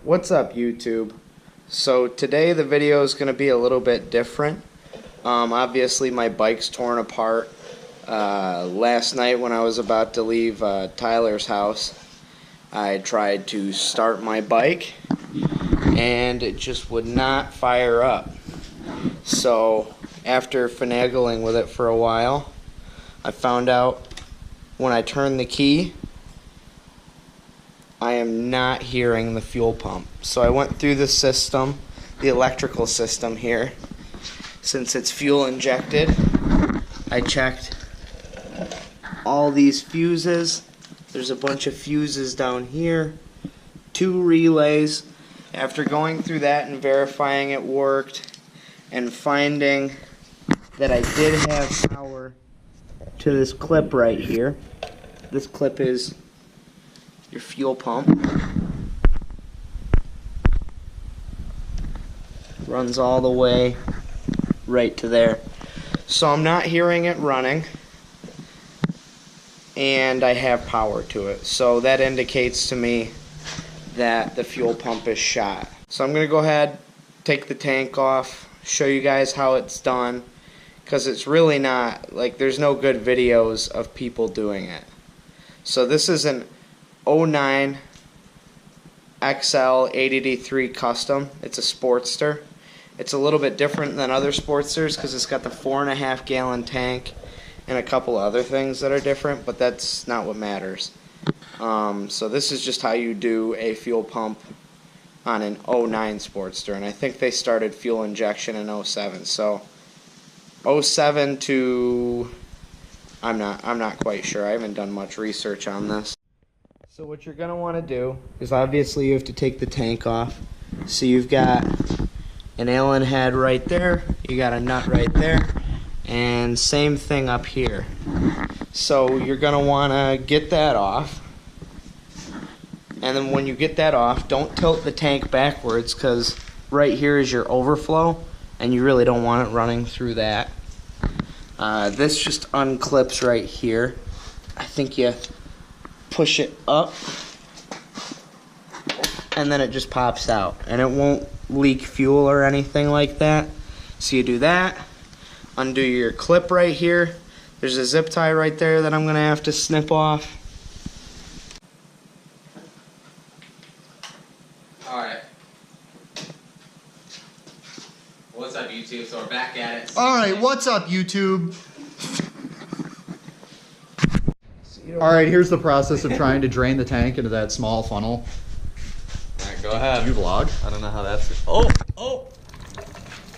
What's up, YouTube? So today the video is going to be a little bit different. Obviously my bike's torn apart. Last night when I was about to leave Tyler's house, I tried to start my bike and it just would not fire up. So after finagling with it for a while, I found out when I turn the key, I am not hearing the fuel pump. So I went through the system, the electrical system here. Since it's fuel injected, I checked all these fuses. There's a bunch of fuses down here, 2 relays. After going through that and verifying it worked and finding that I did have power to this clip right here. This clip is your fuel pump. Runs all the way right to there. So I'm not hearing it running, and I have power to it. So that indicates to me that the fuel pump is shot. So I'm going to go ahead, take the tank off, show you guys how it's done, because it's really not, like, there's no good videos of people doing it. So this is an 09 XL 883 Custom. It's a Sportster. It's a little bit different than other Sportsters because it's got the 4.5 gallon tank and a couple other things that are different, but that's not what matters. So this is just how you do a fuel pump on an 09 Sportster, and I think they started fuel injection in 07. So 07 to I'm not quite sure. I haven't done much research on this. So what you're going to want to do is obviously you have to take the tank off. So you've got an Allen head right there, you got a nut right there, and same thing up here. So you're going to want to get that off. And then when you get that off, don't tilt the tank backwards because right here is your overflow and you really don't want it running through that. This just unclips right here. I think you push it up and then it just pops out and it won't leak fuel or anything like that. So you do that, undo your clip right here. There's a zip tie right there that I'm gonna have to snip off. Alright. What's up, YouTube? So we're back at it. Alright, what's up, YouTube? Alright, here's the process of trying to drain the tank into that small funnel. Alright, go ahead. Do you vlog? I don't know how that's... Oh!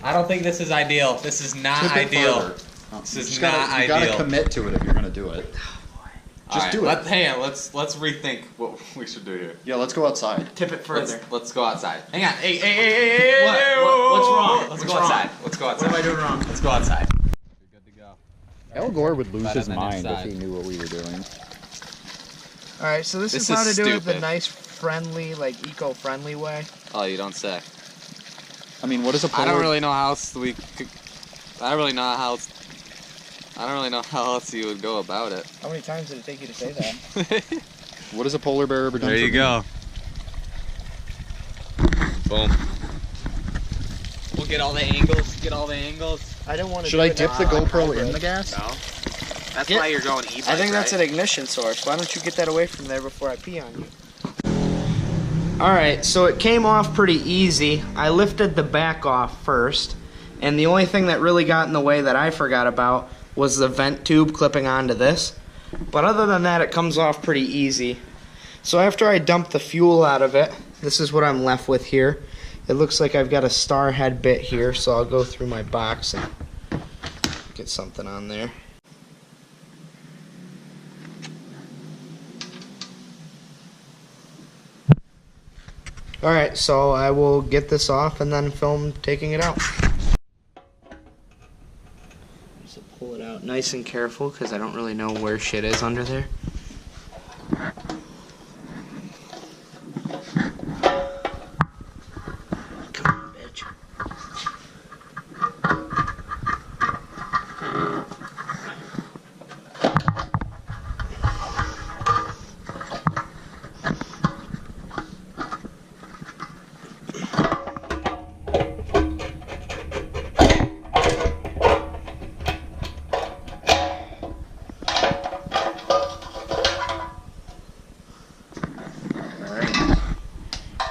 I don't think this is ideal. This is not ideal. This is not ideal. You gotta commit to it if you're gonna do it. Just do it. Hang on, let's rethink what we should do here. Yeah, let's go outside. Tip it further. Let's go outside. Hang on. Hey. What's wrong? Let's go outside. Let's go outside. What am I doing wrong? Let's go outside. You're good to go. Al Gore would lose his Better than mind if inside. he knew what we were doing. Alright, so this is how to do it the nice, friendly, like eco-friendly way. Oh, you don't say. I mean, what is a polar... I don't really know how else you would go about it. How many times did it take you to say that? What does a polar bear ever done? There you go. Boom. We'll get all the angles. I didn't want to. Should I dip the GoPro in the gas? No. That's why you're going e-bike, I think that's right? an ignition source. Why don't you get that away from there before I pee on you? Alright, so it came off pretty easy. I lifted the back off first, and the only thing that really got in the way that I forgot about was the vent tube clipping onto this. But other than that, it comes off pretty easy. So after I dump the fuel out of it, this is what I'm left with here. It looks like I've got a star head bit here, so I'll go through my box and get something on there. Alright, so I will get this off and then film taking it out. So pull it out nice and careful because I don't really know where shit is under there. Come on, bitch.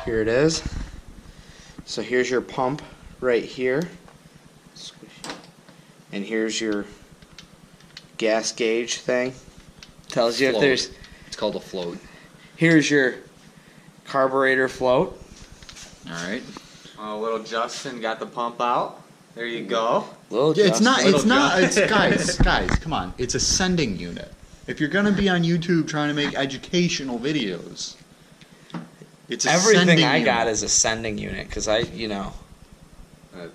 Here it is. So here's your pump right here. And here's your gas gauge thing. Tells you if there's... It's called a float. Here's your carburetor float. Alright. Little Justin got the pump out. There you go. It's guys, come on. It's a sending unit. If you're gonna be on YouTube trying to make educational videos, it's a Everything sending I unit. got is a sending unit, because I don't know. I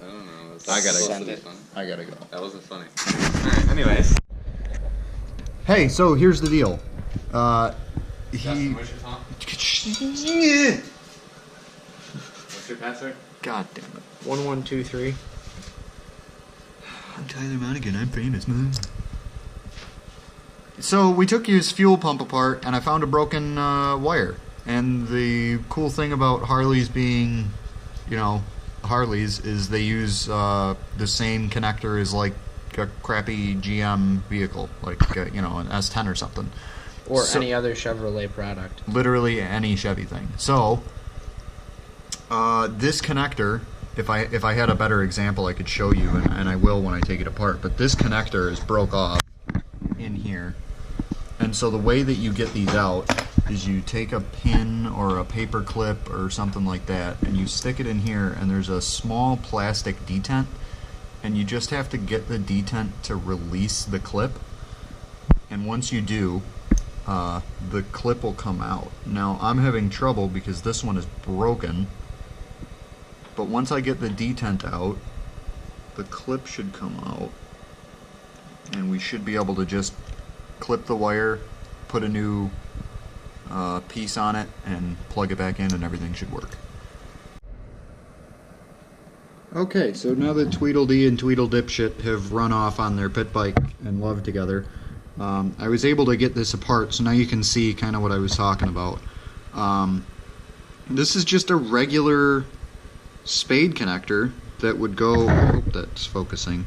I gotta Send go. it. I gotta go. That wasn't funny. Alright, anyways. Hey, so here's the deal. Justin, what's your Tom? What's your password? God damn it. 1123. I'm Tyler Monagan. I'm famous, man. So we took his fuel pump apart, and I found a broken wire. And the cool thing about Harleys being, you know, Harleys is they use the same connector as like a crappy GM vehicle, like you know, an S10 or something. Or So- any other Chevrolet product. Literally any Chevy thing. So this connector, if I had a better example, I could show you, and I will when I take it apart. But this connector is broke off in here, and so the way that you get these out is you take a pin or a paper clip or something like that, and you stick it in here, and there's a small plastic detent, and you just have to get the detent to release the clip, and once you do, the clip will come out. Now I'm having trouble because this one is broken, but once I get the detent out, the clip should come out, and we should be able to just clip the wire, put a new piece on it, and plug it back in, and everything should work. Okay, so now that Tweedledee and Tweedledipshit have run off on their pit bike and love together, I was able to get this apart, so now you can see kind of what I was talking about. This is just a regular spade connector that would go... I hope that's focusing.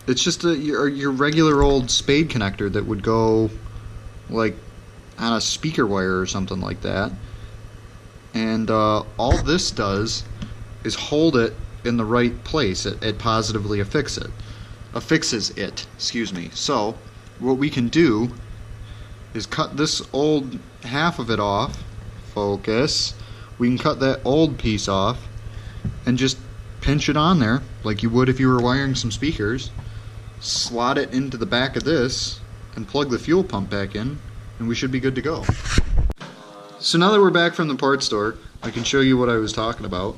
It's just your regular old spade connector that would go like on a speaker wire or something like that. And all this does is hold it in the right place. It positively affixes it. Excuse me. So what we can do is cut this old half of it off. Focus. We can cut that old piece off and just pinch it on there like you would if you were wiring some speakers. Slot it into the back of this and plug the fuel pump back in, and we should be good to go. So now that we're back from the parts store, I can show you what I was talking about.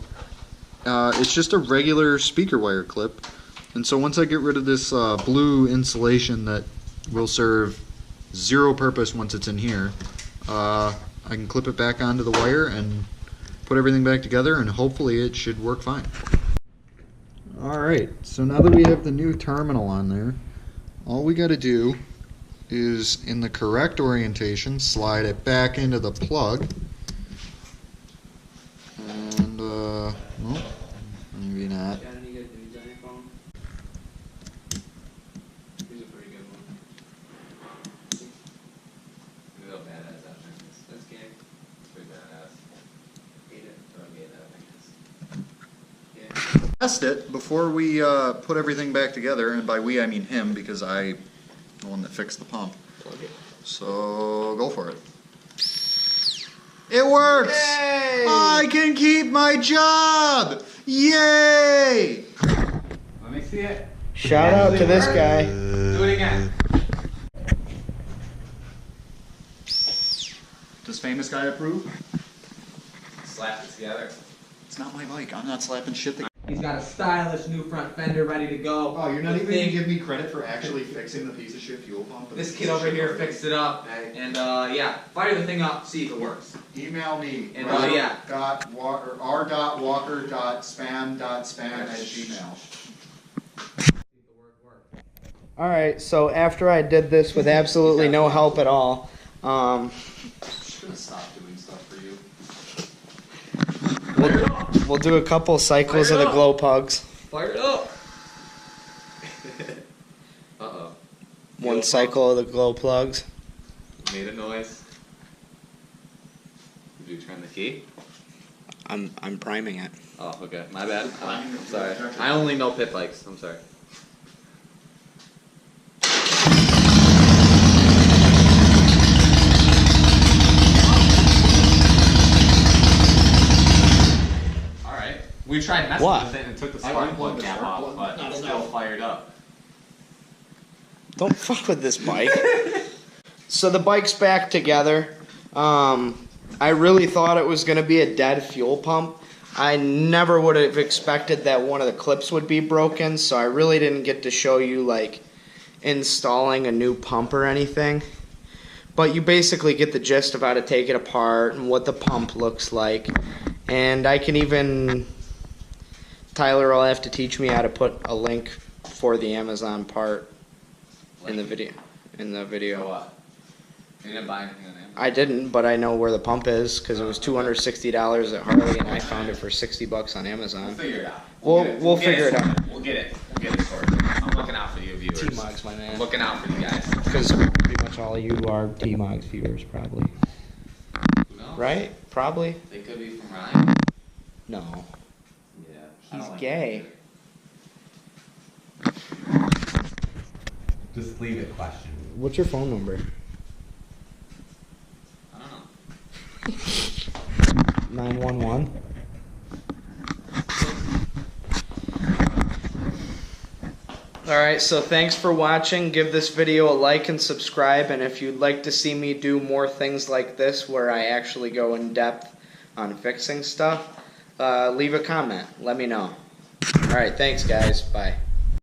It's just a regular speaker wire clip, and so once I get rid of this blue insulation that will serve zero purpose once it's in here, I can clip it back onto the wire and put everything back together, and hopefully it should work fine. Alright, so now that we have the new terminal on there, all we got to do is, in the correct orientation, slide it back into the plug. And, well, maybe not. Got any good news on your phone? Here's a pretty good one. Real badass that thing is. This game, it's pretty badass. Hate it, but I hate that thing is. Yeah. Test it before we put everything back together, and by we I mean him, because I'm the one that fixed the pump. Plug it. So go for it. It works! Yay! I can keep my job! Yay! Let me see it. Shout out to this guy. Do it again. Does famous guy approve? Slap it together. It's not my bike. I'm not slapping shit together. He's got a stylish new front fender ready to go. Oh, you're not The even going to thing- give me credit for actually fixing the piece of shit fuel pump? This kid over here fixed it up, and yeah, fire the thing up, see if it works. Email me. And, yeah. r.walker.spam.spam@gmail. Alright, so after I did this with absolutely no help at all, I'm just going to stop doing stuff for you. we'll do a couple cycles of the glow pugs. Fire it up! Uh-oh. One cycle of the glow plugs. Made a noise. Did you turn the key? I'm priming it. Oh, okay. My bad. I'm sorry. I only know pit bikes. I'm sorry. Alright. We tried messing What? with it and took the spark plug cap off, but it's still fired up. Don't fuck with this bike. So the bike's back together. I really thought it was going to be a dead fuel pump. I never would have expected that one of the clips would be broken, so I really didn't get to show you like installing a new pump or anything. But you basically get the gist of how to take it apart and what the pump looks like. And I can even, Tyler will have to teach me how to put a link for the Amazon part in the video. So what? You didn't buy anything on Amazon? I didn't, but I know where the pump is because it was $260 at Harley, and I found it for $60 on We'll Amazon. figure it out. We'll figure it out. sorted. We'll get it sorted. I'm looking out for you viewers. T-Mogs, my man. I'm looking out for you guys. Because pretty much all of you are T-Mogs viewers, probably. Who knows? Right? Probably. They could be from Ryan. No. Yeah. I He's don't like gay. it. Just leave it question. What's your phone number? I don't know. 911. Alright, so thanks for watching. Give this video a like and subscribe, and if you'd like to see me do more things like this where I actually go in depth on fixing stuff, leave a comment. Let me know. Alright, thanks guys. Bye.